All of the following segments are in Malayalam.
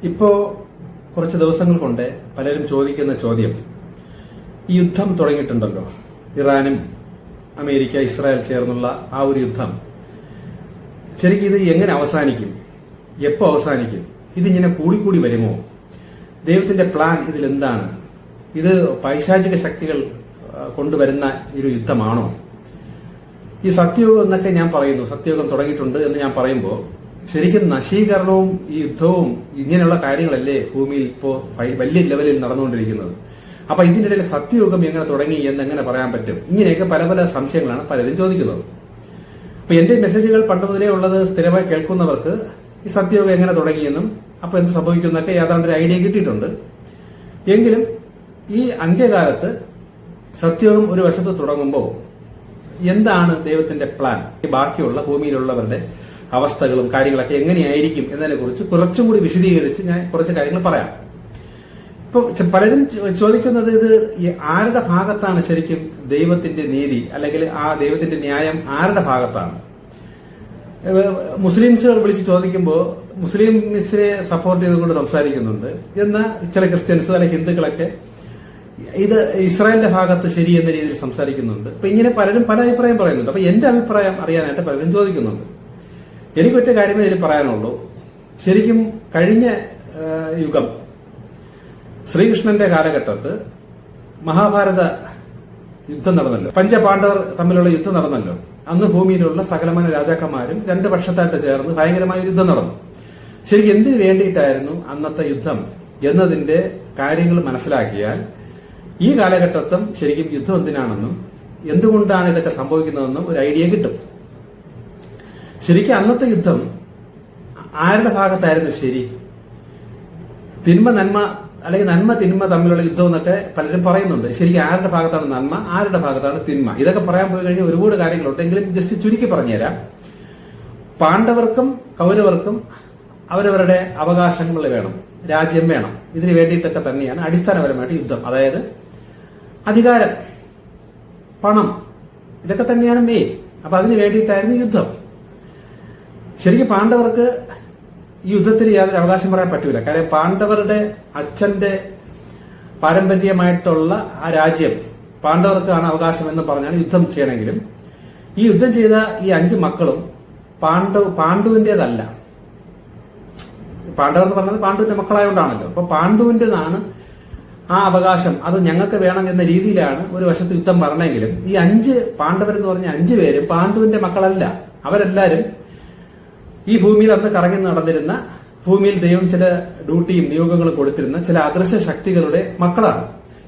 ഇപ്പോ കുറച്ച് ദിവസങ്ങൾ കൊണ്ട് പലരും ചോദിക്കുന്ന ചോദ്യം, ഈ യുദ്ധം തുടങ്ങിയിട്ടുണ്ടല്ലോ, ഇറാനും അമേരിക്ക ഇസ്രായേൽ ചേർന്നുള്ള ആ ഒരു യുദ്ധം, ശരിക്കും ഇത് എങ്ങനെ അവസാനിക്കും, എപ്പോ അവസാനിക്കും, ഇതിങ്ങനെ കൂടിക്കൂടി വരുമോ, ദൈവത്തിന്റെ പ്ലാൻ ഇതിലെന്താണ്, ഇത് പൈശാചിക ശക്തികൾ കൊണ്ടുവരുന്ന ഒരു യുദ്ധമാണോ, ഈ സത്യയുഗം എന്നൊക്കെ ഞാൻ പറയുന്നു, സത്യയുഗം തുടങ്ങിയിട്ടുണ്ട് എന്ന് ഞാൻ പറയുമ്പോൾ ശരിക്കും നശീകരണവും ഈ യുദ്ധവും ഇങ്ങനെയുള്ള കാര്യങ്ങളല്ലേ ഭൂമിയിൽ ഇപ്പോ വലിയ ലെവലിൽ നടന്നുകൊണ്ടിരിക്കുന്നത്. അപ്പൊ ഇതിനിടയിൽ സത്യയുഗം എങ്ങനെ തുടങ്ങി എന്നെങ്ങനെ പറയാൻ പറ്റും? ഇങ്ങനെയൊക്കെ പല പല സംശയങ്ങളാണ് പലരും ചോദിക്കുന്നത്. അപ്പൊ എന്റെ മെസ്സേജുകൾ പണ്ട് മുതലേ ഉള്ളത് സ്ഥിരമായി കേൾക്കുന്നവർക്ക് ഈ സത്യയുഗം എങ്ങനെ തുടങ്ങിയെന്നും അപ്പൊ എന്ത് സംഭവിക്കുന്നൊക്കെ യാതൊരു ഐഡിയ കിട്ടിയിട്ടുണ്ട്. എങ്കിലും ഈ അന്ത്യകാലത്ത് സത്യവും ഒരു വശത്ത് തുടങ്ങുമ്പോൾ എന്താണ് ദൈവത്തിന്റെ പ്ലാൻ, ബാക്കിയുള്ള ഭൂമിയിലുള്ളവരുടെ അവസ്ഥകളും കാര്യങ്ങളൊക്കെ എങ്ങനെയായിരിക്കും എന്നതിനെ കുറിച്ച് കുറച്ചും കൂടി വിശദീകരിച്ച് ഞാൻ കുറച്ച് കാര്യങ്ങൾ പറയാം. ഇപ്പൊ പലരും ചോദിക്കുന്നത്, ഇത് ആരുടെ ഭാഗത്താണ് ശരിക്കും ദൈവത്തിന്റെ നീതി, അല്ലെങ്കിൽ ആ ദൈവത്തിന്റെ ന്യായം ആരുടെ ഭാഗത്താണ്? മുസ്ലിംസുകൾ വിളിച്ച് ചോദിക്കുമ്പോൾ മുസ്ലിംസിനെ സപ്പോർട്ട് ചെയ്തുകൊണ്ട് സംസാരിക്കുന്നുണ്ട്, എന്നാൽ ചില ക്രിസ്ത്യൻസ് അല്ലെങ്കിൽ ഹിന്ദുക്കളൊക്കെ ഇത് ഇസ്രായേലിന്റെ ഭാഗത്ത് ശരി എന്ന രീതിയിൽ സംസാരിക്കുന്നുണ്ട്. അപ്പൊ ഇങ്ങനെ പലരും പല അഭിപ്രായം പറയുന്നുണ്ട്. അപ്പൊ എന്റെ അഭിപ്രായം അറിയാനായിട്ട് പലരും ചോദിക്കുന്നുണ്ട്. എനിക്കൊറ്റ കാര്യമേ ഇതിൽ പറയാനുള്ളൂ. ശരിക്കും കഴിഞ്ഞ യുഗം ശ്രീകൃഷ്ണന്റെ കാലഘട്ടത്ത് മഹാഭാരത യുദ്ധം നടന്നല്ലോ, പഞ്ചപാണ്ഡവർ തമ്മിലുള്ള യുദ്ധം നടന്നല്ലോ. അന്ന് ഭൂമിയിലുള്ള സകലമാന രാജാക്കന്മാരും രണ്ട് പക്ഷത്തായിട്ട് ചേർന്ന് ഭയങ്കരമായ യുദ്ധം നടന്നു. ശരിക്കും എന്തിനു വേണ്ടിയിട്ടായിരുന്നു അന്നത്തെ യുദ്ധം എന്നതിന്റെ കാര്യങ്ങൾ മനസ്സിലാക്കിയാൽ ഈ കാലഘട്ടത്തും ശരിക്കും യുദ്ധം എന്തിനാണെന്നും എന്തുകൊണ്ടാണ് ഇതൊക്കെ സംഭവിക്കുന്നതെന്നും ഒരു ഐഡിയ കിട്ടും. ശരിക്കും അന്നത്തെ യുദ്ധം ആരുടെ ഭാഗത്തായിരുന്നു ശരി? തിന്മ നന്മ, അല്ലെങ്കിൽ നന്മ തിന്മ തമ്മിലുള്ള യുദ്ധം എന്നൊക്കെ പലരും പറയുന്നുണ്ട്. ശരിക്കും ആരുടെ ഭാഗത്താണ് നന്മ, ആരുടെ ഭാഗത്താണ് തിന്മ? ഇതൊക്കെ പറയാൻ പോയി കഴിഞ്ഞാൽ ഒരുപാട് കാര്യങ്ങളുണ്ട്. എങ്കിലും ജസ്റ്റ് ചുരുക്കി പറഞ്ഞുതരാം. പാണ്ഡവർക്കും കൗരവർക്കും അവരവരുടെ അവകാശങ്ങൾ വേണം, രാജ്യം വേണം. ഇതിനു വേണ്ടിയിട്ടൊക്കെ തന്നെയാണ് അടിസ്ഥാനപരമായിട്ട് യുദ്ധം. അതായത് അധികാരം, പണം, ഇതൊക്കെ തന്നെയാണ് മെയിൻ. അപ്പൊ അതിനു വേണ്ടിയിട്ടായിരുന്നു യുദ്ധം. ശരിക്കും പാണ്ഡവർക്ക് ഈ യുദ്ധത്തിൽ യാതൊരു അവകാശം പറയാൻ പറ്റൂല. കാര്യം പാണ്ഡവരുടെ അച്ഛന്റെ പാരമ്പര്യമായിട്ടുള്ള ആ രാജ്യം പാണ്ഡവർക്കാണ് അവകാശം എന്ന് പറഞ്ഞാണ് യുദ്ധം ചെയ്യണമെങ്കിലും ഈ യുദ്ധം ചെയ്ത ഈ 5 മക്കളും പാണ്ഡുവിന്റേതല്ല. പാണ്ഡവർ എന്ന് പറഞ്ഞത് പാണ്ഡുവിന്റെ മക്കളായോണ്ടാണല്ലോ. അപ്പൊ പാണ്ഡുവിന്റേതാണ് ആ അവകാശം, അത് ഞങ്ങൾക്ക് വേണം എന്ന രീതിയിലാണ് ഒരു വശത്ത് യുദ്ധം പറഞ്ഞെങ്കിലും ഈ 5 പാണ്ഡവരെന്ന് പറഞ്ഞ 5 പേരും പാണ്ഡുവിന്റെ മക്കളല്ല. അവരെല്ലാരും ഈ ഭൂമിയിൽ അന്ന് കറങ്ങി നടന്നിരുന്ന, ഭൂമിയിൽ ദൈവം ചില ഡ്യൂട്ടിയും നിയോഗങ്ങളും കൊടുത്തിരുന്ന ചില അദൃശ്യ ശക്തികളുടെ മക്കളാണ്.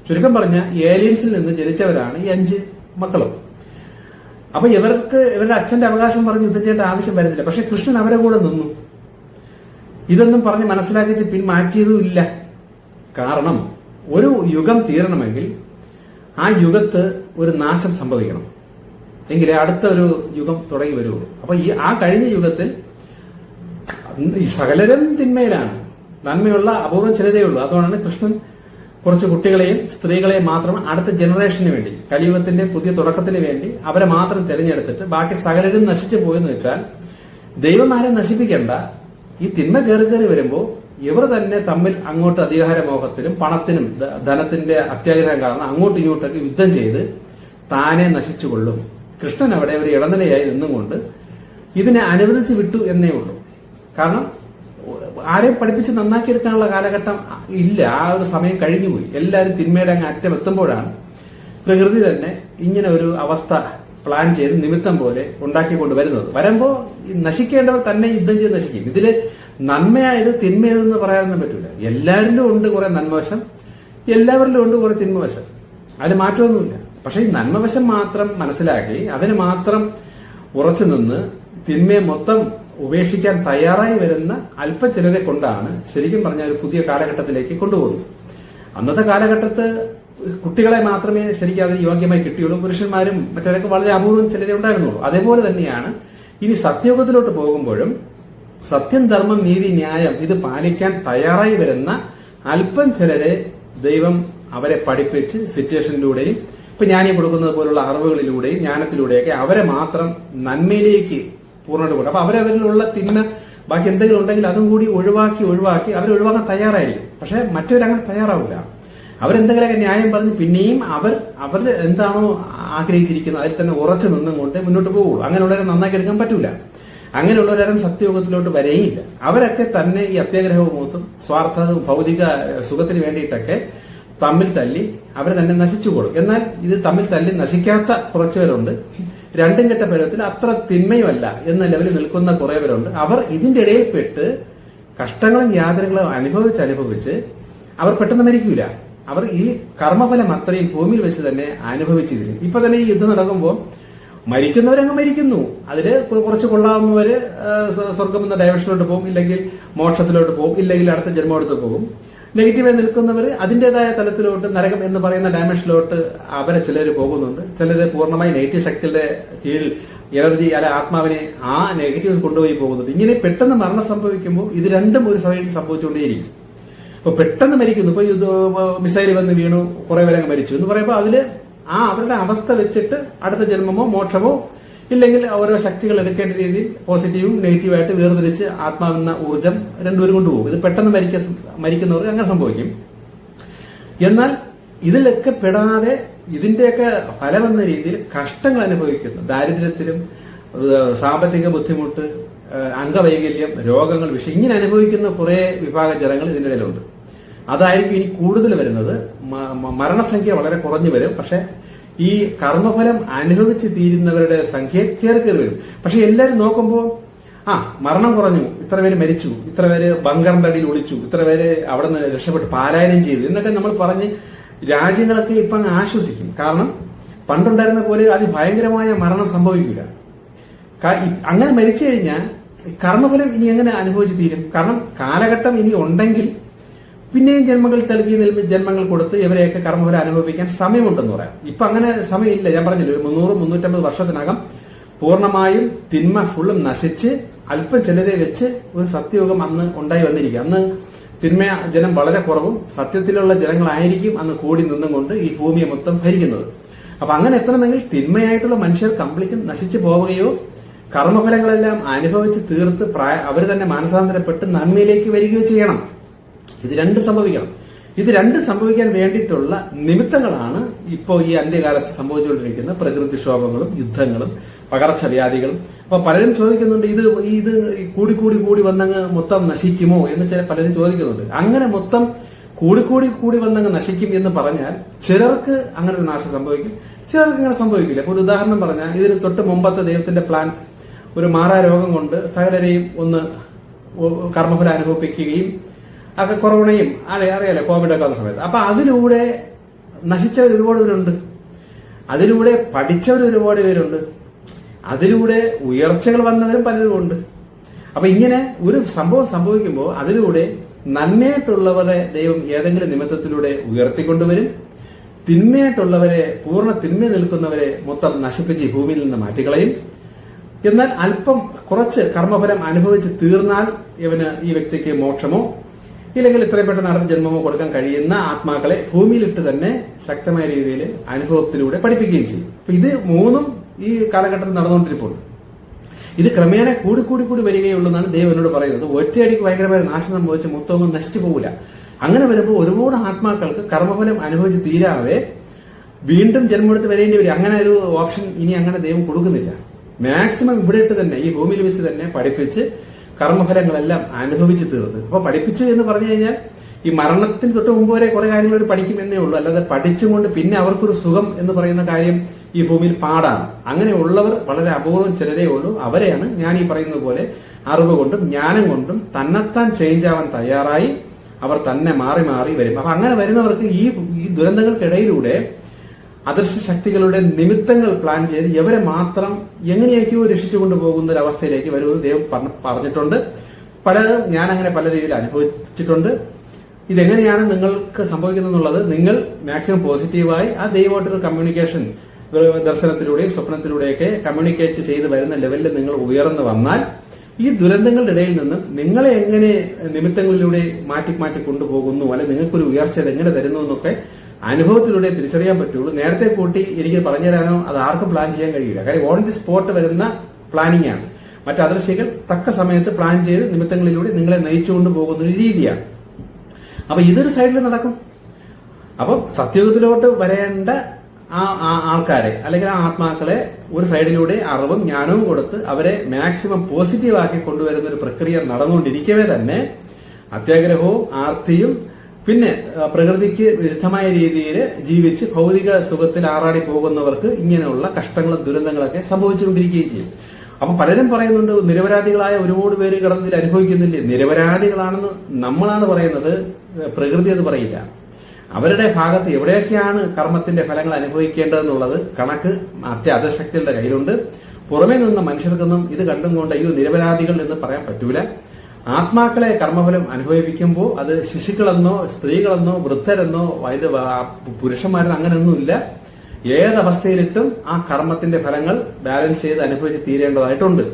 ചുരുക്കം പറഞ്ഞ ഏലിയൻസിൽ നിന്ന് ജനിച്ചവരാണ് ഈ 5 മക്കളും. അപ്പൊ ഇവരുടെ അച്ഛന്റെ അവകാശം പറഞ്ഞ് യുദ്ധം ചെയ്യേണ്ട ആവശ്യം വരുന്നില്ല. പക്ഷെ കൃഷ്ണൻ അവരെ കൂടെ നിന്നു. ഇതൊന്നും പറഞ്ഞ് മനസ്സിലാക്കിയിട്ട് പിന്മാറ്റിയതും ഇല്ല. കാരണം ഒരു യുഗം തീരണമെങ്കിൽ ആ യുഗത്ത് ഒരു നാശം സംഭവിക്കണം, എങ്കിലേ അടുത്ത ഒരു യുഗം തുടങ്ങി വരുള്ളൂ. അപ്പൊ ആ കഴിഞ്ഞ യുഗത്തിൽ ഈ സകലരും തിന്മയിലാണ്, നന്മയുള്ള അപൂർവം ചിലരേ ഉള്ളൂ. അതുകൊണ്ടാണ് കൃഷ്ണൻ കുറച്ച് കുട്ടികളെയും സ്ത്രീകളെയും മാത്രം അടുത്ത ജനറേഷന് വേണ്ടി, കലിയുഗത്തിന്റെ പുതിയ തുടക്കത്തിന് വേണ്ടി അവരെ മാത്രം തിരഞ്ഞെടുത്തിട്ട് ബാക്കി സകലരും നശിച്ചു പോയെന്ന് വെച്ചാൽ ദൈവം ആരെ നശിപ്പിക്കേണ്ട. ഈ തിന്മ കയറി കയറി വരുമ്പോൾ ഇവർ തന്നെ തമ്മിൽ അങ്ങോട്ട് അധികാരമോഹത്തിനും പണത്തിനും ധനത്തിന്റെ അത്യാഗ്രഹം കാരണം അങ്ങോട്ടും ഇങ്ങോട്ടൊക്കെ യുദ്ധം ചെയ്ത് താനെ നശിച്ചുകൊള്ളും. കൃഷ്ണൻ അവിടെ ഒരു ഇടനിലയായി നിന്നുകൊണ്ട് ഇതിനെ അനുവദിച്ചു വിട്ടു എന്നേ ഉള്ളൂ. കാരണം ആരെയും പഠിപ്പിച്ച് നന്നാക്കിയെടുക്കാനുള്ള കാലഘട്ടം ഇല്ല. ആ ഒരു സമയം കഴിഞ്ഞുപോയി. എല്ലാവരും തിന്മയുടെ അങ്ങ് അറ്റം എത്തുമ്പോഴാണ് പ്രകൃതി തന്നെ ഇങ്ങനെ ഒരു അവസ്ഥ പ്ലാൻ ചെയ്ത് നിമിത്തം പോലെ ഉണ്ടാക്കിക്കൊണ്ട് വരുന്നത്. വരുമ്പോ നശിക്കേണ്ടവർ തന്നെ യുദ്ധം ചെയ്ത് നശിക്കും. ഇതില് നന്മയായത് തിന്മയെന്ന് പറയാനൊന്നും പറ്റൂല. എല്ലാവരിലും ഉണ്ട് കുറെ നന്മവശം, എല്ലാവരിലും ഉണ്ട് കുറെ തിന്മവശം. അതിന് മാറ്റമൊന്നുമില്ല. പക്ഷെ ഈ നന്മവശം മാത്രം മനസ്സിലാക്കി അതിന് മാത്രം ഉറച്ചു നിന്ന് തിന്മയെ മൊത്തം ഉപേക്ഷിക്കാൻ തയ്യാറായി വരുന്ന അല്പചിലരെ കൊണ്ടാണ് ശരിക്കും പറഞ്ഞാൽ ഒരു പുതിയ കാലഘട്ടത്തിലേക്ക് കൊണ്ടുപോകുന്നത്. അന്നത്തെ കാലഘട്ടത്ത് കുട്ടികളെ മാത്രമേ ശരിക്കും അതിന് യോഗ്യമായി കിട്ടിയുള്ളൂ. പുരുഷന്മാരും മറ്റവരൊക്കെ വളരെ അപൂർവം ചിലരെ ഉണ്ടായിരുന്നുള്ളൂ. അതേപോലെ തന്നെയാണ് ഇനി സത്യയുഗത്തിലോട്ട് പോകുമ്പോഴും സത്യം, ധർമ്മം, നീതി, ന്യായം ഇത് പാലിക്കാൻ തയ്യാറായി വരുന്ന അല്പം ചിലരെ ദൈവം അവരെ പഠിപ്പിച്ച് സിറ്റുവേഷനിലൂടെയും ഇപ്പൊ ഞാനീ കൊടുക്കുന്നത് പോലുള്ള അറിവുകളിലൂടെയും ജ്ഞാനത്തിലൂടെയൊക്കെ അവരെ മാത്രം നന്മയിലേക്ക് പൂർണ്ണമായിട്ട് കൊണ്ടു. അപ്പൊ അവരവരിലുള്ള തിന്മ ബാക്കി എന്തെങ്കിലും ഉണ്ടെങ്കിൽ അതും കൂടി ഒഴിവാക്കി അവർ ഒഴിവാക്കാൻ തയ്യാറായിരിക്കും. പക്ഷെ മറ്റവരങ്ങനെ തയ്യാറാവില്ല. അവരെന്തെങ്കിലുമൊക്കെ ന്യായം പറഞ്ഞ് പിന്നെയും അവർ എന്താണോ ആഗ്രഹിച്ചിരിക്കുന്നത് അതിൽ തന്നെ ഉറച്ചു നിന്നും കൊണ്ട് മുന്നോട്ട് പോകുള്ളൂ. അങ്ങനെയുള്ളവരെ നന്നാക്കി എടുക്കാൻ പറ്റൂല. അങ്ങനെയുള്ളവരും സത്യയുഗത്തിലോട്ട് വരെയില്ല. അവരൊക്കെ തന്നെ ഈ അത്യാഗ്രഹവും സ്വാർത്ഥ ഭൗതിക സുഖത്തിന് വേണ്ടിയിട്ടൊക്കെ തമ്മിൽ തല്ലി അവർ തന്നെ നശിച്ചുകൊള്ളും. എന്നാൽ ഇത് തമ്മിൽ തല്ലി നശിക്കാത്ത കുറച്ചുപേരുണ്ട്. രണ്ടും കെട്ട പരുവത്തിൽ അത്ര തിന്മയുമല്ല എന്ന ലെവലിൽ നിൽക്കുന്ന കുറെ പേരുണ്ട്. അവർ ഇതിന്റെ ഇടയിൽപ്പെട്ട് കഷ്ടങ്ങളും യാതനകളും അനുഭവിച്ച് അവർ പെട്ടെന്ന് മരിക്കൂല. അവർ ഈ കർമ്മഫലം അത്രയും ഭൂമിയിൽ വെച്ച് തന്നെ അനുഭവിച്ചിരിക്കും. ഇപ്പൊ തന്നെ ഈ യുദ്ധം നടക്കുമ്പോൾ മരിക്കുന്നവരങ്ങ് മരിക്കുന്നു. അതില് കുറച്ച് കൊള്ളാവുന്നവര് സ്വർഗം എന്ന ഡയറക്ഷനിലോട്ട് പോകും, ഇല്ലെങ്കിൽ മോക്ഷത്തിലോട്ട് പോകും, ഇല്ലെങ്കിൽ അടുത്ത ജന്മമെടുത്ത് പോകും. നെഗറ്റീവായി നിൽക്കുന്നവർ അതിന്റേതായ തലത്തിലോട്ട് നരകം എന്ന് പറയുന്ന ഡയമെൻഷനിലോട്ട് അവരെ ചിലർ പോകുന്നുണ്ട്. ചിലര് പൂർണ്ണമായി നെഗറ്റീവ് ശക്തിയുടെ കീഴിൽ എനർജി അല്ല ആത്മാവിനെ ആ നെഗറ്റീവ് കൊണ്ടുപോയി പോകുന്നുണ്ട്. ഇങ്ങനെ പെട്ടെന്ന് മരണം സംഭവിക്കുമ്പോൾ ഇത് രണ്ടും ഒരു സമയത്ത് സംഭവിച്ചുകൊണ്ടേയിരിക്കും. ഇപ്പൊ പെട്ടെന്ന് മരിക്കുന്നു. ഇപ്പൊ മിസൈൽ വന്ന് വീണു, കുറെ പേരെ മരിച്ചു എന്ന് പറയുമ്പോൾ അതില് അവരുടെ അവസ്ഥ വെച്ചിട്ട് അടുത്ത ജന്മമോ മോക്ഷമോ ഇല്ലെങ്കിൽ ഓരോ ശക്തികൾ എടുക്കേണ്ട രീതിയിൽ പോസിറ്റീവും നെഗറ്റീവായിട്ട് വേർതിരിച്ച് ആത്മാവെന്ന ഊർജ്ജം രണ്ടുപേരും കൊണ്ടുപോകും. ഇത് പെട്ടെന്ന് മരിക്കുന്നവർക്ക് അങ്ങനെ സംഭവിക്കും. എന്നാൽ ഇതിലൊക്കെ പെടാതെ ഇതിന്റെയൊക്കെ ഫലമെന്ന രീതിയിൽ കഷ്ടങ്ങൾ അനുഭവിക്കുന്നു. ദാരിദ്ര്യത്തിലും സാമ്പത്തിക ബുദ്ധിമുട്ട്, അംഗവൈകല്യം, രോഗങ്ങൾ, വിഷയം ഇങ്ങനെ അനുഭവിക്കുന്ന കുറെ വിഭാഗ ജനങ്ങൾ ഇതിന്റെ ഇടയിലുണ്ട്. അതായിരിക്കും ഇനി കൂടുതൽ വരുന്നത്. മരണസംഖ്യ വളരെ കുറഞ്ഞു വരും. പക്ഷെ ഈ കർമ്മഫലം അനുഭവിച്ച് തീരുന്നവരുടെ സംഖ്യ കയറി വരും. പക്ഷെ എല്ലാവരും നോക്കുമ്പോൾ മരണം കുറഞ്ഞു, ഇത്ര പേര് മരിച്ചു, ഇത്ര പേര് ബങ്കറിന്റെ അടിയിൽ ഒളിച്ചു, ഇത്ര പേര് അവിടെ നിന്ന് രക്ഷപ്പെട്ട് പാലായനം ചെയ്തു എന്നൊക്കെ നമ്മൾ പറഞ്ഞ് രാജ്യങ്ങളൊക്കെ ഇപ്പൊ ആശ്വസിക്കും. കാരണം പണ്ടുണ്ടായിരുന്ന പോലെ അതിഭയങ്കരമായ മരണം സംഭവിക്കില്ല. അങ്ങനെ മരിച്ചു കഴിഞ്ഞാൽ കർമ്മഫലം ഇനി എങ്ങനെ അനുഭവിച്ച് തീരും? കാരണം കാലഘട്ടം ഇനി ഉണ്ടെങ്കിൽ പിന്നെയും ജന്മങ്ങൾ നൽകി ജന്മങ്ങൾ കൊടുത്ത് ഇവരെയൊക്കെ കർമ്മഫലം അനുഭവിക്കാൻ സമയമുണ്ടെന്ന് പറയാം. ഇപ്പൊ അങ്ങനെ സമയമില്ല. ഞാൻ പറഞ്ഞില്ല, ഒരു 300-350 വർഷത്തിനകം പൂർണ്ണമായും തിന്മ ഫുള്ളും നശിച്ച് അല്പം ചിലരെ വെച്ച് ഒരു സത്യയുഗം അന്ന് ഉണ്ടായി വന്നിരിക്കുക. അന്ന് തിന്മ ജനം വളരെ കുറവും സത്യത്തിലുള്ള ജനങ്ങളായിരിക്കും അന്ന് കൂടി നിന്നും കൊണ്ട് ഈ ഭൂമിയെ മൊത്തം ഭരിക്കുന്നത്. അപ്പൊ അങ്ങനെ എത്തണമെങ്കിൽ തിന്മയായിട്ടുള്ള മനുഷ്യർ കംപ്ലീറ്റും നശിച്ചു പോവുകയോ കർമ്മഫലങ്ങളെല്ലാം അനുഭവിച്ച് തീർത്ത് അവർ തന്നെ മാനസാന്തരപ്പെട്ട് നന്മയിലേക്ക് വരികയോ ചെയ്യണം. ഇത് രണ്ടും സംഭവിക്കണം. ഇത് രണ്ടും സംഭവിക്കാൻ വേണ്ടിയിട്ടുള്ള നിമിത്തങ്ങളാണ് ഇപ്പോൾ ഈ അന്ത്യകാലത്ത് സംഭവിച്ചുകൊണ്ടിരിക്കുന്ന പ്രകൃതിക്ഷോഭങ്ങളും യുദ്ധങ്ങളും പകർച്ചവ്യാധികളും. അപ്പൊ പലരും ചോദിക്കുന്നുണ്ട്, ഇത് കൂടി വന്നങ്ങ് മൊത്തം നശിക്കുമോ എന്ന് പലരും ചോദിക്കുന്നുണ്ട്. അങ്ങനെ മൊത്തം കൂടി വന്നങ്ങ് നശിക്കും എന്ന് പറഞ്ഞാൽ ചിലർക്ക് അങ്ങനെ ഒരു നാശം സംഭവിക്കും, ചിലർക്ക് ഇങ്ങനെ സംഭവിക്കില്ല. അപ്പൊ ഒരു ഉദാഹരണം പറഞ്ഞാൽ, ഇതിന് തൊട്ട് മുമ്പത്തെ ദൈവത്തിന്റെ പ്ലാൻ ഒരു മാറാരോഗം കൊണ്ട് സകലരെയും ഒന്ന് കർമ്മഫലം അനുഭവിപ്പിക്കുകയും ഒക്കെ കൊറോണയും അറിയാലോ കോവിഡ് ഒക്കെ വന്ന സമയത്ത്. അപ്പൊ അതിലൂടെ നശിച്ചവർ ഒരുപാട് പേരുണ്ട്, അതിലൂടെ പഠിച്ചവർ ഒരുപാട് പേരുണ്ട്, അതിലൂടെ ഉയർച്ചകൾ വന്നവരും പലരും ഉണ്ട്. അപ്പൊ ഇങ്ങനെ ഒരു സംഭവം സംഭവിക്കുമ്പോൾ അതിലൂടെ നന്മയായിട്ടുള്ളവരെ ദൈവം ഏതെങ്കിലും നിമിത്തത്തിലൂടെ ഉയർത്തിക്കൊണ്ടുവരും, തിന്മയായിട്ടുള്ളവരെ പൂർണ്ണ തിന്മ നിൽക്കുന്നവരെ മൊത്തം നശിപ്പിച്ച് ഈ ഭൂമിയിൽ നിന്ന് മാറ്റിക്കളയും. എന്നാൽ അല്പം കുറച്ച് കർമ്മഫലം അനുഭവിച്ച് തീർന്നാൽ ഈ വ്യക്തിക്ക് മോക്ഷമോ ഇല്ലെങ്കിൽ ഇത്രയും പെട്ടെന്ന് അടുത്ത ജന്മമോ കൊടുക്കാൻ കഴിയുന്ന ആത്മാക്കളെ ഭൂമിയിലിട്ട് തന്നെ ശക്തമായ രീതിയിൽ അനുഭവത്തിലൂടെ പഠിപ്പിക്കുകയും ചെയ്യും. അപ്പൊ ഇത് മൂന്നും ഈ കാലഘട്ടത്തിൽ നടന്നുകൊണ്ടിരിപ്പുണ്ട്. ഇത് ക്രമേണ കൂടി വരികയുള്ളൂ എന്നാണ് ദൈവം എന്നോട് പറയുന്നത്. ഒറ്റയടിക്ക് ഭയങ്കരമായ നാശം സംഭവിച്ച് മൊത്തമൊന്നും നശിച്ചു പോകില്ല. അങ്ങനെ വരുമ്പോൾ ഒരുപാട് ആത്മാക്കൾക്ക് കർമ്മഫലം അനുഭവിച്ച് തീരാതെ വീണ്ടും ജന്മമെടുത്ത് വരേണ്ടി വരും. അങ്ങനെ ഒരു ഓപ്ഷൻ ഇനി അങ്ങനെ ദൈവം കൊടുക്കുന്നില്ല. മാക്സിമം ഇവിടെ ഇട്ട് തന്നെ ഈ ഭൂമിയിൽ വെച്ച് തന്നെ പഠിപ്പിച്ച് കർമ്മഫലങ്ങളെല്ലാം അനുഭവിച്ച് തീർത്ത്. അപ്പൊ പഠിപ്പിച്ചു എന്ന് പറഞ്ഞു കഴിഞ്ഞാൽ ഈ മരണത്തിന് തൊട്ട് മുമ്പ് വരെ കുറെ കാര്യങ്ങൾ അവർ പഠിക്കും എന്നേ ഉള്ളൂ. അല്ലാതെ പഠിച്ചുകൊണ്ട് പിന്നെ അവർക്കൊരു സുഖം എന്ന് പറയുന്ന കാര്യം ഈ ഭൂമിയിൽ പാടാണ്. അങ്ങനെയുള്ളവർ വളരെ അപൂർവം ചിലരേ ഉള്ളൂ. അവരെയാണ് ഞാൻ ഈ പറയുന്നത് പോലെ അറിവ് കൊണ്ടും ജ്ഞാനം കൊണ്ടും തന്നെത്താൻ ചേഞ്ച് ആവാൻ തയ്യാറായി അവർ തന്നെ മാറി വരും. അപ്പൊ അങ്ങനെ വരുന്നവർക്ക് ഈ ദുരന്തങ്ങൾക്കിടയിലൂടെ അദൃശ്യ ശക്തികളുടെ നിമിത്തങ്ങൾ പ്ലാൻ ചെയ്ത് ഇവരെ മാത്രം എങ്ങനെയൊക്കെയോ രക്ഷിച്ചുകൊണ്ട് പോകുന്ന ഒരു അവസ്ഥയിലേക്ക് വരുമെന്ന് ദൈവം പറഞ്ഞിട്ടുണ്ട്. ഞാൻ അങ്ങനെ പല രീതിയിൽ അനുഭവിച്ചിട്ടുണ്ട്. ഇതെങ്ങനെയാണ് നിങ്ങൾക്ക് സംഭവിക്കുന്നതെന്നുള്ളത് നിങ്ങൾ മാക്സിമം പോസിറ്റീവായി ആ ദൈവമായിട്ടൊരു കമ്മ്യൂണിക്കേഷൻ ദർശനത്തിലൂടെയും സ്വപ്നത്തിലൂടെയൊക്കെ കമ്മ്യൂണിക്കേറ്റ് ചെയ്ത് വരുന്ന ലെവലിൽ നിങ്ങൾ ഉയർന്നു വന്നാൽ ഈ ദുരന്തങ്ങളുടെ ഇടയിൽ നിന്നും നിങ്ങളെ എങ്ങനെ നിമിത്തങ്ങളിലൂടെ മാറ്റി കൊണ്ടുപോകുന്നു, അല്ലെങ്കിൽ നിങ്ങൾക്കൊരു ഉയർച്ച എങ്ങനെ തരുന്നു എന്നൊക്കെ അനുഭവത്തിലൂടെ തിരിച്ചറിയാൻ പറ്റുള്ളൂ. നേരത്തെ കൂട്ടി എനിക്ക് പറഞ്ഞുതരാനോ അത് ആർക്കും പ്ലാൻ ചെയ്യാൻ കഴിയില്ല. കാര്യം ഓൺ ദി സ്പോട്ട് വരുന്ന പ്ലാനിംഗ് ആണ്. മറ്റ് അദൃശ്യങ്ങൾ തക്ക സമയത്ത് പ്ലാൻ ചെയ്ത് നിമിത്തങ്ങളിലൂടെ നിങ്ങളെ നയിച്ചുകൊണ്ട് പോകുന്ന ഒരു രീതിയാണ്. അപ്പൊ ഇതൊരു സൈഡിൽ നടക്കും. അപ്പൊ സത്യയുഗത്തിലോട്ട് വരേണ്ട ആൾക്കാരെ അല്ലെങ്കിൽ ആ ആത്മാക്കളെ ഒരു സൈഡിലൂടെ അറിവും ജ്ഞാനവും കൊടുത്ത് അവരെ മാക്സിമം പോസിറ്റീവ് ആക്കി കൊണ്ടുവരുന്ന ഒരു പ്രക്രിയ നടന്നുകൊണ്ടിരിക്കവേ തന്നെ അത്യാഗ്രഹവും ആർത്തിയും പിന്നെ പ്രകൃതിക്ക് വിരുദ്ധമായ രീതിയിൽ ജീവിച്ച് ഭൗതിക സുഖത്തിൽ ആറാടി പോകുന്നവർക്ക് ഇങ്ങനെയുള്ള കഷ്ടങ്ങളും ദുരന്തങ്ങളൊക്കെ സംഭവിച്ചുകൊണ്ടിരിക്കുകയും ചെയ്യും. അപ്പൊ പലരും പറയുന്നുണ്ട് നിരപരാധികളായ ഒരുപാട് പേര് കിടന്നതിൽ അനുഭവിക്കുന്നില്ലേ. നിരപരാധികളാണെന്ന് നമ്മളാണ് പറയുന്നത്, പ്രകൃതി എന്ന് പറയില്ല. അവരുടെ ഭാഗത്ത് എവിടെയൊക്കെയാണ് കർമ്മത്തിന്റെ ഫലങ്ങൾ അനുഭവിക്കേണ്ടതെന്നുള്ളത് കണക്ക് അത്യശക്തികളുടെ കയ്യിലുണ്ട്. പുറമേ നിന്ന മനുഷ്യർക്കൊന്നും ഇത് കണ്ടും കൊണ്ട് അയ്യോ നിരപരാധികൾ എന്ന് പറയാൻ പറ്റൂല. ആത്മാക്കളെ കർമ്മഫലം അനുഭവിപ്പിക്കുമ്പോൾ അത് ശിശുക്കളെന്നോ സ്ത്രീകളെന്നോ വൃദ്ധരെന്നോ പുരുഷന്മാരെന്നോ അങ്ങനെയൊന്നുമില്ല. ഏതവസ്ഥയിലിട്ടും ആ കർമ്മത്തിന്റെ ഫലങ്ങൾ ബാലൻസ് ചെയ്ത് അനുഭവിച്ച് തീരേണ്ടതായിട്ടുണ്ട്.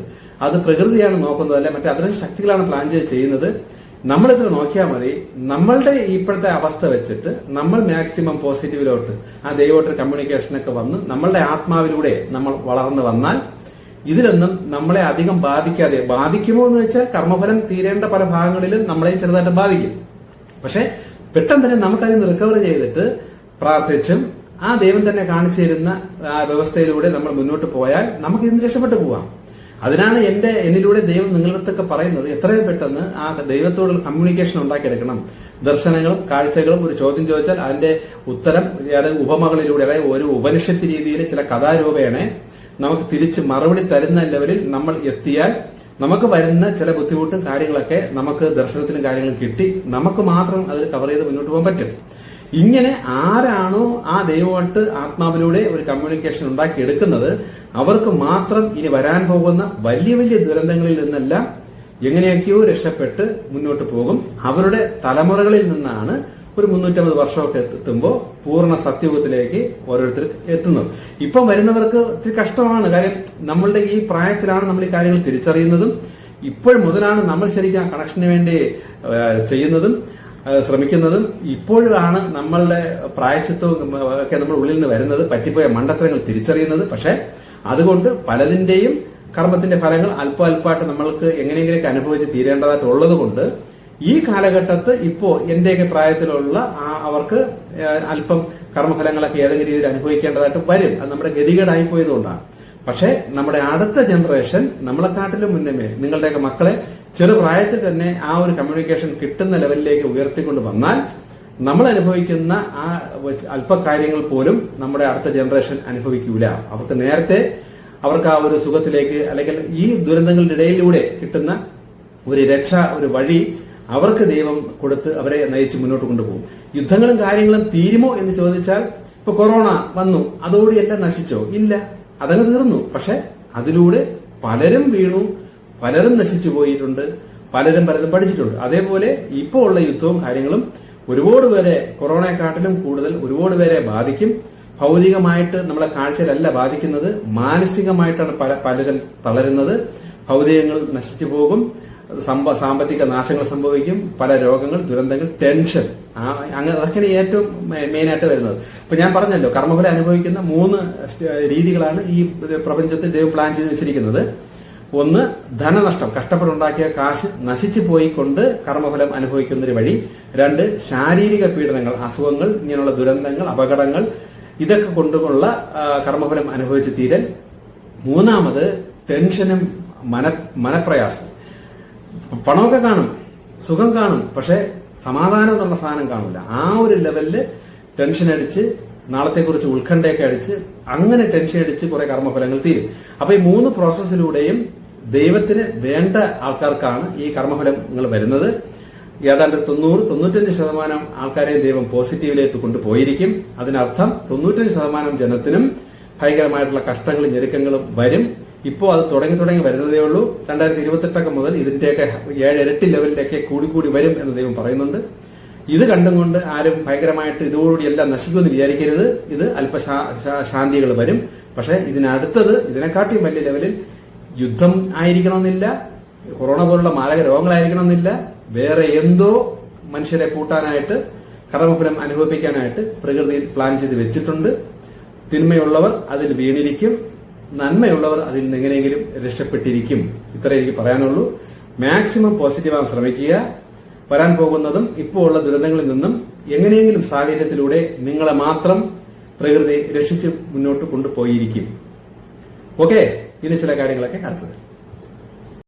അത് പ്രകൃതിയാണ് നോക്കുന്നത്, അല്ലെ മറ്റേ അതിന് ശക്തികളാണ് പ്ലാൻ ചെയ്ത് ചെയ്യുന്നത്. നമ്മളിത്ര നോക്കിയാൽ മതി. നമ്മളുടെ ഇപ്പോഴത്തെ അവസ്ഥ വെച്ചിട്ട് നമ്മൾ മാക്സിമം പോസിറ്റീവിലോട്ട് ആ ദൈവമായിട്ട് കമ്മ്യൂണിക്കേഷനൊക്കെ വന്ന് നമ്മളുടെ ആത്മാവിലൂടെ നമ്മൾ വളർന്നു വന്നാൽ ഇതിലൊന്നും നമ്മളെ അധികം ബാധിക്കാതെ, ബാധിക്കുമോ എന്ന് വെച്ചാൽ കർമ്മഫലം തീരേണ്ട പല ഭാഗങ്ങളിലും നമ്മളെയും ചെറുതായിട്ട് ബാധിക്കും. പക്ഷെ പെട്ടെന്ന് തന്നെ നമുക്കതിൽ നിന്ന് റിക്കവർ ചെയ്തിട്ട് പ്രാർത്ഥിച്ചും ആ ദൈവം തന്നെ കാണിച്ചു തരുന്ന ആ വ്യവസ്ഥയിലൂടെ നമ്മൾ മുന്നോട്ട് പോയാൽ നമുക്ക് ഇതിന് രക്ഷപ്പെട്ടു പോവാം. അതിനാണ് എന്നിലൂടെ ദൈവം നിങ്ങളുടെ അടുത്തൊക്കെ പറയുന്നത് എത്രയും പെട്ടെന്ന് ആ ദൈവത്തോടുള്ള കമ്മ്യൂണിക്കേഷൻ ഉണ്ടാക്കിയെടുക്കണം. ദർശനങ്ങളും കാഴ്ചകളും ഒരു ചോദ്യം ചോദിച്ചാൽ അതിന്റെ ഉത്തരം ഉപമകളിലൂടെ, അതായത് ഒരു ഉപനിഷത്ത് രീതിയിൽ ചില കഥാരൂപേണ നമുക്ക് തിരിച്ച് മറുപടി തരുന്ന ലെവലിൽ നമ്മൾ എത്തിയാൽ നമുക്ക് വരുന്ന ചില ബുദ്ധിമുട്ടും കാര്യങ്ങളൊക്കെ നമുക്ക് ദർശനത്തിലും കാര്യങ്ങളും കിട്ടി നമുക്ക് മാത്രം അത് കവർ ചെയ്ത് മുന്നോട്ട് പോകാൻ പറ്റും. ഇങ്ങനെ ആരാണോ ആ ദൈവമായിട്ട് ആത്മാവിലൂടെ ഒരു കമ്മ്യൂണിക്കേഷൻ ഉണ്ടാക്കിയെടുക്കുന്നത് അവർക്ക് മാത്രം ഇനി വരാൻ പോകുന്ന വലിയ വലിയ ദുരന്തങ്ങളിൽ നിന്നെല്ലാം എങ്ങനെയൊക്കെയോ രക്ഷപ്പെട്ട് മുന്നോട്ട് പോകും. അവരുടെ തലമുറകളിൽ നിന്നാണ് ഒരു 350 വർഷമൊക്കെ എത്തുമ്പോൾ പൂർണ്ണ സത്യയുഗത്തിലേക്ക് ഓരോരുത്തർ എത്തുന്നത്. ഇപ്പം വരുന്നവർക്ക് ഇത്തിരി കഷ്ടമാണ്. കാര്യം നമ്മളുടെ ഈ പ്രായത്തിലാണ് നമ്മൾ ഈ കാര്യങ്ങൾ തിരിച്ചറിയുന്നതും ഇപ്പോൾ മുതലാണ് നമ്മൾ ശരിക്കും ആ കണക്ഷന് വേണ്ടി ചെയ്യുന്നതും ശ്രമിക്കുന്നതും. ഇപ്പോഴാണ് നമ്മളുടെ പ്രായച്ചിത്വം ഒക്കെ നമ്മുടെ ഉള്ളിൽ നിന്ന് വരുന്നത്, പറ്റിപ്പോയ മണ്ടത്തരങ്ങൾ തിരിച്ചറിയുന്നത്. പക്ഷെ അതുകൊണ്ട് പലതിന്റെയും കർമ്മത്തിന്റെ ഫലങ്ങൾ അല്പമായിട്ട് നമ്മൾക്ക് എങ്ങനെയെങ്കിലൊക്കെ അനുഭവിച്ച് തീരേണ്ടതായിട്ടുള്ളത് കൊണ്ട് ഈ കാലഘട്ടത്ത് ഇപ്പോ എന്റെയൊക്കെ പ്രായത്തിലുള്ള അവർക്ക് അല്പം കർമ്മഫലങ്ങളൊക്കെ ഏതെങ്കിലും രീതിയിൽ അനുഭവിക്കേണ്ടതായിട്ട് വരും. അത് നമ്മുടെ ഗതികേടായി പോയതുകൊണ്ടാണ്. പക്ഷെ നമ്മുടെ അടുത്ത ജനറേഷൻ നമ്മളെക്കാട്ടിലും മുന്നേ നിങ്ങളുടെയൊക്കെ മക്കളെ ചെറുപ്രായത്തിൽ തന്നെ ആ ഒരു കമ്മ്യൂണിക്കേഷൻ കിട്ടുന്ന ലെവലിലേക്ക് ഉയർത്തിക്കൊണ്ട് വന്നാൽ നമ്മൾ അനുഭവിക്കുന്ന ആ അല്പകാര്യങ്ങൾ പോലും നമ്മുടെ അടുത്ത ജനറേഷൻ അനുഭവിക്കൂല. അവർക്ക് നേരത്തെ അവർക്ക് ആ ഒരു സുഖത്തിലേക്ക് അല്ലെങ്കിൽ ഈ ദുരന്തങ്ങളുടെ ഇടയിലൂടെ കിട്ടുന്ന ഒരു രക്ഷ, ഒരു വഴി അവർക്ക് ദൈവം കൊടുത്ത് അവരെ നയിച്ച് മുന്നോട്ട് കൊണ്ടുപോകും. യുദ്ധങ്ങളും കാര്യങ്ങളും തീരുമോ എന്ന് ചോദിച്ചാൽ ഇപ്പൊ കൊറോണ വന്നു, അതോടെ എല്ലാം നശിച്ചോ? ഇല്ല, അതങ്ങ് തീർന്നു. പക്ഷെ അതിലൂടെ പലരും വീണു, പലരും നശിച്ചു പോയിട്ടുണ്ട്, പലരും പഠിച്ചിട്ടുണ്ട്. അതേപോലെ ഇപ്പോൾ ഉള്ള യുദ്ധവും കാര്യങ്ങളും ഒരുപാട് പേരെ കൊറോണയെക്കാട്ടിലും കൂടുതൽ ഒരുപാട് പേരെ ബാധിക്കും. ഭൗതികമായിട്ട് നമ്മളെ കാഴ്ചയിലല്ല ബാധിക്കുന്നത്, മാനസികമായിട്ടാണ് പലരും തളരുന്നത്. ഭൗതികങ്ങൾ നശിച്ചു പോകും, സാമ്പത്തിക നാശങ്ങൾ സംഭവിക്കും, പല രോഗങ്ങൾ, ദുരന്തങ്ങൾ, ടെൻഷൻ, അങ്ങനെ അതൊക്കെയാണ് ഏറ്റവും മെയിനായിട്ട് വരുന്നത്. ഇപ്പൊ ഞാൻ പറഞ്ഞല്ലോ, കർമ്മഫലം അനുഭവിക്കുന്ന 3 രീതികളാണ് ഈ പ്രപഞ്ചത്തിൽ ദൈവം പ്ലാൻ ചെയ്ത് വെച്ചിരിക്കുന്നത്. ഒന്ന്, ധനനഷ്ടം, കഷ്ടപ്പെട്ടുണ്ടാക്കിയ കാശ് നശിച്ചു പോയിക്കൊണ്ട് കർമ്മഫലം അനുഭവിക്കുന്ന ഒരു വഴി. 2, ശാരീരിക പീഡനങ്ങൾ, അസുഖങ്ങൾ, ഇങ്ങനെയുള്ള ദുരന്തങ്ങൾ, അപകടങ്ങൾ, ഇതൊക്കെ കൊണ്ടുള്ള കർമ്മഫലം അനുഭവിച്ച് തീരൽ. 3, ടെൻഷനും മനപ്രയാസം. പണമൊക്കെ കാണും, സുഖം കാണും, പക്ഷെ സമാധാനം എന്നുള്ള സാധനം കാണില്ല. ആ ഒരു ലെവലില് ടെൻഷൻ അടിച്ച്, നാളത്തെക്കുറിച്ച് ഉത്കണ്ഠയൊക്കെ അടിച്ച്, അങ്ങനെ ടെൻഷൻ അടിച്ച് കുറെ കർമ്മഫലങ്ങൾ തീരും. അപ്പൊ ഈ 3 പ്രോസസ്സിലൂടെയും ദൈവത്തിന് വേണ്ട ആൾക്കാർക്കാണ് ഈ കർമ്മഫലങ്ങൾ വരുന്നത്. ഏതാണ്ട് 90-95% ആൾക്കാരെയും ദൈവം പോസിറ്റീവിലേക്ക് കൊണ്ടുപോയിരിക്കും. അതിനർത്ഥം 95% ജനത്തിനും ഭയങ്കരമായിട്ടുള്ള കഷ്ടങ്ങളും ഞെരുക്കങ്ങളും വരും. ഇപ്പോൾ അത് തുടങ്ങി വരുന്നതേ ഉള്ളൂ. 2028 മുതൽ ഇതിന്റെയൊക്കെ 7 ഇരട്ടി ലെവലിലേക്ക് കൂടി വരും എന്ന് ദൈവം പറയുന്നുണ്ട്. ഇത് കണ്ടുകൊണ്ട് ആരും ഭയങ്കരമായിട്ട് ഇതോടുകൂടി എല്ലാം നശിക്കുമെന്ന് വിചാരിക്കരുത്. ഇത് അല്പശാന്തികൾ വരും. പക്ഷെ ഇതിനടുത്തത് ഇതിനെക്കാട്ടിയും വലിയ ലെവലിൽ യുദ്ധം ആയിരിക്കണമെന്നില്ല, കൊറോണ പോലുള്ള മാരക രോഗങ്ങളായിരിക്കണമെന്നില്ല, വേറെ എന്തോ മനുഷ്യരെ കൂട്ടാനായിട്ട്, കർമ്മഫലം അനുഭവിപ്പിക്കാനായിട്ട് പ്രകൃതിയിൽ പ്ലാൻ ചെയ്ത് വെച്ചിട്ടുണ്ട്. തിന്മയുള്ളവർ അതിൽ വീണിരിക്കും, നന്മയുള്ളവർ അതിൽ നിന്ന് എങ്ങനെയെങ്കിലും രക്ഷപ്പെട്ടിരിക്കും. ഇത്രേ എനിക്ക് പറയാനുള്ളൂ. മാക്സിമം പോസിറ്റീവാകാൻ ശ്രമിക്കുക. വരാൻ പോകുന്നതും ഇപ്പോൾ ഉള്ള ദുരന്തങ്ങളിൽ നിന്നും എങ്ങനെയെങ്കിലും സാഹചര്യത്തിലൂടെ നിങ്ങളെ മാത്രം പ്രകൃതി രക്ഷിച്ച് മുന്നോട്ട് കൊണ്ടുപോയിരിക്കും. ഓക്കെ, ഇനി ചില കാര്യങ്ങളൊക്കെ അടുത്തത്.